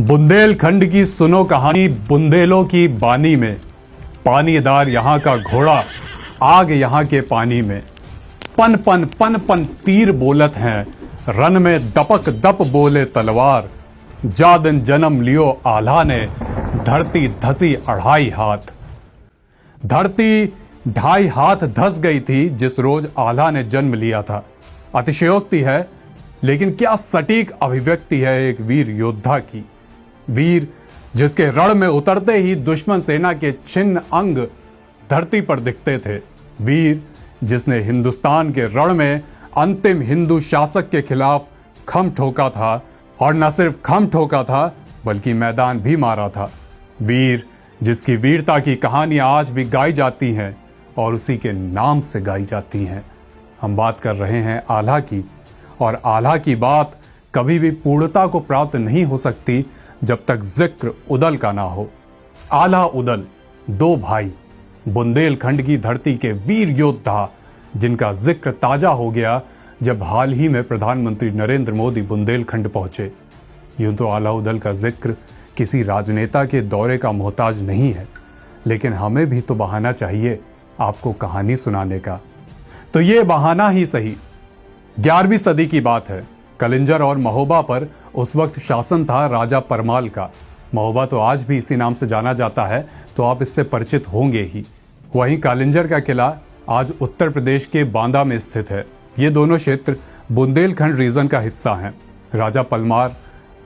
बुंदेलखंड की सुनो कहानी बुंदेलों की बानी में। पानीदार यहाँ का घोड़ा, आग यहाँ के पानी में। पन पन पन पन तीर बोलत हैं, रन में दपक दप बोले तलवार। जादन जन्म लियो आल्हा ने, धरती धसी 2.5 हाथ। धरती 2.5 हाथ धस गई थी जिस रोज आल्हा ने जन्म लिया था। अतिशयोक्ति है, लेकिन क्या सटीक अभिव्यक्ति है एक वीर योद्धा की। वीर जिसके रण में उतरते ही दुश्मन सेना के छिन्न अंग धरती पर दिखते थे। वीर जिसने हिंदुस्तान के रण में अंतिम हिंदू शासक के खिलाफ खम ठोका था, और न सिर्फ खम ठोका था बल्कि मैदान भी मारा था। वीर जिसकी वीरता की कहानियां आज भी गाई जाती हैं और उसी के नाम से गाई जाती हैं। हम बात कर रहे हैं आल्हा की, और आल्हा की बात कभी भी पूर्णता को प्राप्त नहीं हो सकती जब तक जिक्र उदल का ना हो। आल्हा उदल 2 भाई, बुंदेलखंड की धरती के वीर योद्धा, जिनका जिक्र ताजा हो गया जब हाल ही में प्रधानमंत्री नरेंद्र मोदी बुंदेलखंड पहुंचे। यूं तो आल्हा उदल का जिक्र किसी राजनेता के दौरे का मोहताज नहीं है, लेकिन हमें भी तो बहाना चाहिए आपको कहानी सुनाने का। तो ये बहाना ही सही। 11वीं सदी की बात है। कलिंजर और महोबा पर उस वक्त शासन था राजा परमाल का। महोबा तो आज भी इसी नाम से जाना जाता है, तो आप इससे परिचित होंगे ही। वहीं कालिंजर का किला आज उत्तर प्रदेश के बांदा में स्थित है। ये दोनों क्षेत्र बुंदेलखंड रीजन का हिस्सा हैं। राजा परमाल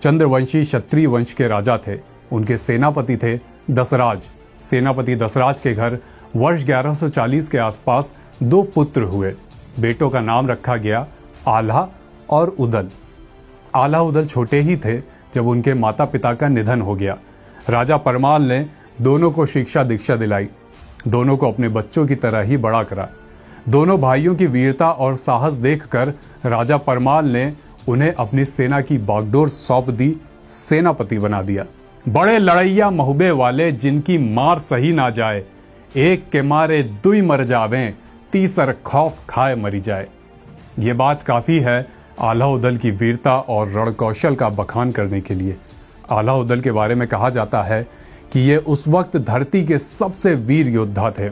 चंद्रवंशी क्षत्रिय वंश के राजा थे। उनके सेनापति थे दसराज। सेनापति दसराज के घर वर्ष 1140 के आसपास 2 पुत्र हुए। बेटों का नाम रखा गया आल्हा और उदल। आल्हा उदल छोटे ही थे जब उनके माता पिता का निधन हो गया। राजा परमाल ने दोनों को शिक्षा दीक्षा दिलाई, दोनों को अपने बच्चों की तरह ही बड़ा करा। दोनों भाइयों की वीरता और साहस देखकर राजा परमाल ने उन्हें अपनी सेना की बागडोर सौंप दी, सेनापति बना दिया। बड़े लड़ैया महुबे वाले, जिनकी मार सही ना जाए, एक के मारे दुई मर जावें, तीसर खौफ खाए मरी जाए। ये बात काफ़ी है आल्हा उदल की वीरता और रणकौशल का बखान करने के लिए। आल्हा उदल के बारे में कहा जाता है कि ये उस वक्त धरती के सबसे वीर योद्धा थे।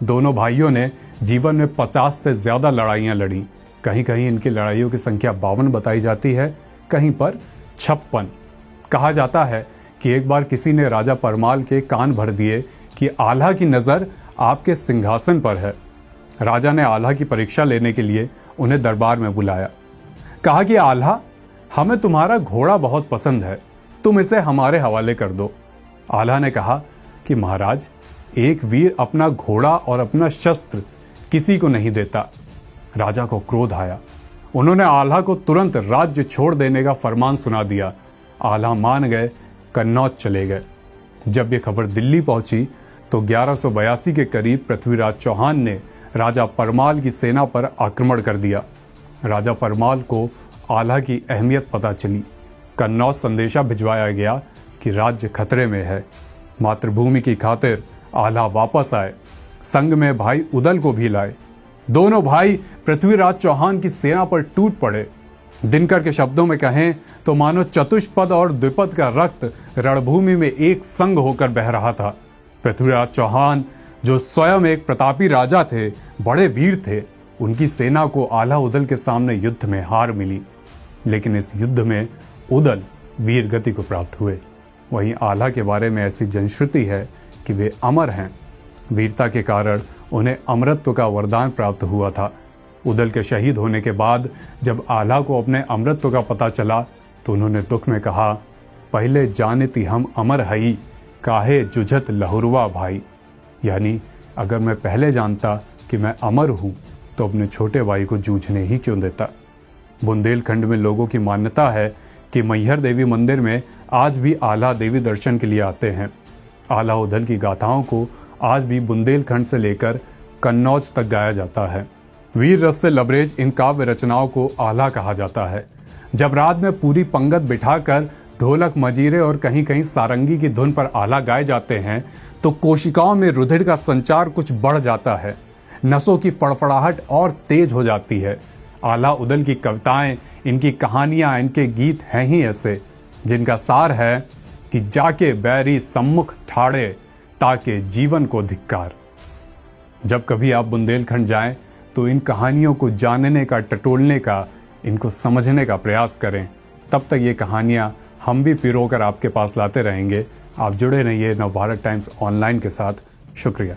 दोनों भाइयों ने जीवन में 50 से ज़्यादा लड़ाइयाँ लड़ी। कहीं कहीं इनकी लड़ाइयों की संख्या 52 बताई जाती है, कहीं पर 56। कहा जाता है कि एक बार किसी ने राजा परमाल के कान भर दिए कि आल्हा की नज़र आपके सिंहासन पर है। राजा ने आल्हा की परीक्षा लेने के लिए उन्हें दरबार में बुलाया। कहा कि आल्हा, हमें तुम्हारा घोड़ा बहुत पसंद है, तुम इसे हमारे हवाले कर दो। आल्हा ने कहा कि महाराज, एक वीर अपना घोड़ा और अपना शस्त्र किसी को नहीं देता। राजा को क्रोध आया। उन्होंने आल्हा को तुरंत राज्य छोड़ देने का फरमान सुना दिया। आल्हा मान गए, कन्नौज चले गए। जब ये खबर दिल्ली पहुंची तो 1182 के करीब पृथ्वीराज चौहान ने राजा परमाल की सेना पर आक्रमण कर दिया। राजा परमाल को आल्हा की अहमियत पता चली। कन्नौज संदेशा भिजवाया गया कि राज्य खतरे में है। मातृभूमि की खातिर आल्हा वापस आए। संग में भाई उदल को भी लाए। दोनों भाई पृथ्वीराज चौहान की सेना पर टूट पड़े। दिनकर के शब्दों में कहें तो मानो चतुष्पद और द्विपद का रक्त रणभूमि में एक संग होकर बह रहा था। पृथ्वीराज चौहान, जो स्वयं एक प्रतापी राजा थे, बड़े वीर थे, उनकी सेना को आल्हा उदल के सामने युद्ध में हार मिली। लेकिन इस युद्ध में उदल वीर गति को प्राप्त हुए। वहीं आल्हा के बारे में ऐसी जनश्रुति है कि वे अमर हैं। वीरता के कारण उन्हें अमरत्व का वरदान प्राप्त हुआ था। उदल के शहीद होने के बाद जब आल्हा को अपने अमरत्व का पता चला तो उन्होंने दुख में कहा, पहले जानती हम अमर हई, काहे जुझत लहुरवा भाई। यानी अगर मैं पहले जानता कि मैं अमर हूँ तो अपने छोटे भाई को जूझने ही क्यों देता। बुंदेलखंड में लोगों की मान्यता है कि मैहर देवी मंदिर में आज भी आल्हा देवी दर्शन के लिए आते हैं। आल्हा उदल की गाथाओं को आज भी बुंदेलखंड से लेकर कन्नौज तक गाया जाता है। वीर रस से लबरेज इन काव्य रचनाओं को आल्हा कहा जाता है। जब रात में पूरी पंगत बिठाकर ढोलक, मजीरे और कहीं कहीं सारंगी की धुन पर आल्हा गाए जाते हैं तो कोशिकाओं में रुधिर का संचार कुछ बढ़ जाता है। नसों की फड़फड़ाहट और तेज हो जाती है। आल्हा उदल की कविताएं, इनकी कहानियां, इनके गीत हैं ही ऐसे जिनका सार है कि जाके बैरी सम्मुख ठाड़े ताके जीवन को धिक्कार। जब कभी आप बुंदेलखंड जाएं तो इन कहानियों को जानने का, टटोलने का, इनको समझने का प्रयास करें। तब तक ये कहानियाँ हम भी पिरोकर आपके पास लाते रहेंगे। आप जुड़े रहिए नवभारत टाइम्स ऑनलाइन के साथ। शुक्रिया।